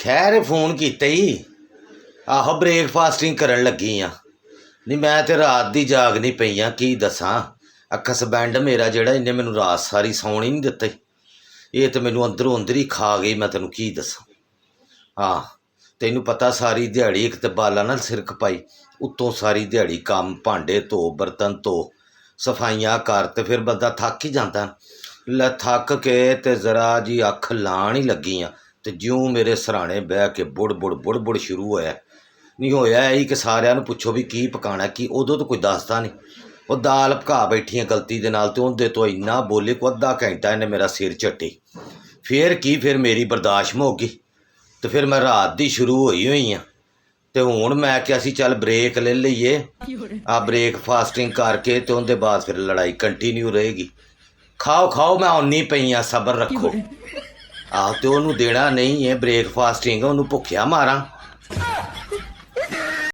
ਖੈਰ ਫੋਨ ਕੀਤਾ ਹੀ। ਆਹੋ ਬ੍ਰੇਕਫਾਸਟਿੰਗ ਕਰਨ ਲੱਗੀ ਆ। ਨਹੀਂ ਮੈਂ ਤੇ ਰਾਤ ਦੀ ਜਾਗ ਨਹੀਂ ਪਈ ਆ, ਕੀ ਦੱਸਾਂ। ਹਸਬੈਂਡ ਮੇਰਾ ਜਿਹੜਾ ਇਹਨੇ ਮੈਨੂੰ ਰਾਤ ਸਾਰੀ ਸੌਣ ਹੀ ਨਹੀਂ ਦਿੱਤਾ। ਇਹ ਤਾਂ ਮੈਨੂੰ ਅੰਦਰੋਂ ਅੰਦਰ ਹੀ ਖਾ ਗਈ, ਮੈਂ ਤੈਨੂੰ ਕੀ ਦੱਸਾਂ। ਹਾਂ ਤੈਨੂੰ ਪਤਾ ਸਾਰੀ ਦਿਹਾੜੀ ਇੱਕ ਤਾਂ ਬਾਲਾਂ ਨਾਲ ਸਿਰ ਖਪਾਈ, ਉੱਤੋਂ ਸਾਰੀ ਦਿਹਾੜੀ ਕੰਮ, ਭਾਂਡੇ ਧੋ, ਬਰਤਨ ਧੋ, ਸਫਾਈਆਂ ਕਰ, ਤੇ ਫਿਰ ਬੰਦਾ ਥੱਕ ਹੀ ਜਾਂਦਾ। ਲੈ ਥੱਕ ਕੇ ਤੇ ਜ਼ਰਾ ਜੀ ਅੱਖ ਲਾਣ ਹੀ ਲੱਗੀ ਆ ਤੇ ਜਿਉਂ ਮੇਰੇ ਸਰਾਣੇ ਬਹਿ ਕੇ ਬੁੜ ਸ਼ੁਰੂ ਹੋਇਆ। ਨਹੀਂ ਹੋਇਆ ਇਹੀ ਕਿ ਸਾਰਿਆਂ ਨੂੰ ਪੁੱਛੋ ਵੀ ਕੀ ਪਕਾਉਣਾ, ਕੀ ਉਦੋਂ ਤਾਂ ਕੋਈ ਦੱਸਦਾ ਨਹੀਂ। ਉਹ ਦਾਲ ਪਕਾ ਬੈਠੀਆਂ ਗਲਤੀ ਦੇ ਨਾਲ, ਤੇ ਉਹਦੇ ਤੋਂ ਇੰਨਾ ਬੋਲੇ ਕੋ ਅੱਧਾ ਘੰਟਾ ਇਹਨੇ ਮੇਰਾ ਸਿਰ ਝੱਟੀ। ਫਿਰ ਕੀ, ਫਿਰ ਮੇਰੀ ਬਰਦਾਸ਼ਤ ਮੁੱਕ ਗਈ ਤੇ ਫਿਰ ਮੈਂ ਰਾਤ ਦੀ ਸ਼ੁਰੂ ਹੋਈ ਆ। ਤੇ ਹੁਣ ਮੈਂ ਕਿਹਾ ਸੀ ਚੱਲ ਬ੍ਰੇਕ ਲੈ ਲਈਏ, ਆ ਬ੍ਰੇਕਫਾਸਟਿੰਗ ਕਰਕੇ ਤੇ ਉਹਦੇ ਬਾਅਦ ਫਿਰ ਲੜਾਈ ਕੰਟੀਨਿਊ ਰਹੇਗੀ। ਖਾਓ ਮੈਂ ਆਉਣੀ ਪਈ ਆ, ਸਬਰ ਰੱਖੋ। ਆਹ ਤੇ ਉਹਨੂੰ ਦੇਣਾ ਨਹੀਂ ਹੈ ਬ੍ਰੇਕਫਾਸਟਿੰਗ, ਉਹਨੂੰ ਭੁੱਖਿਆ ਮਾਰਾਂ।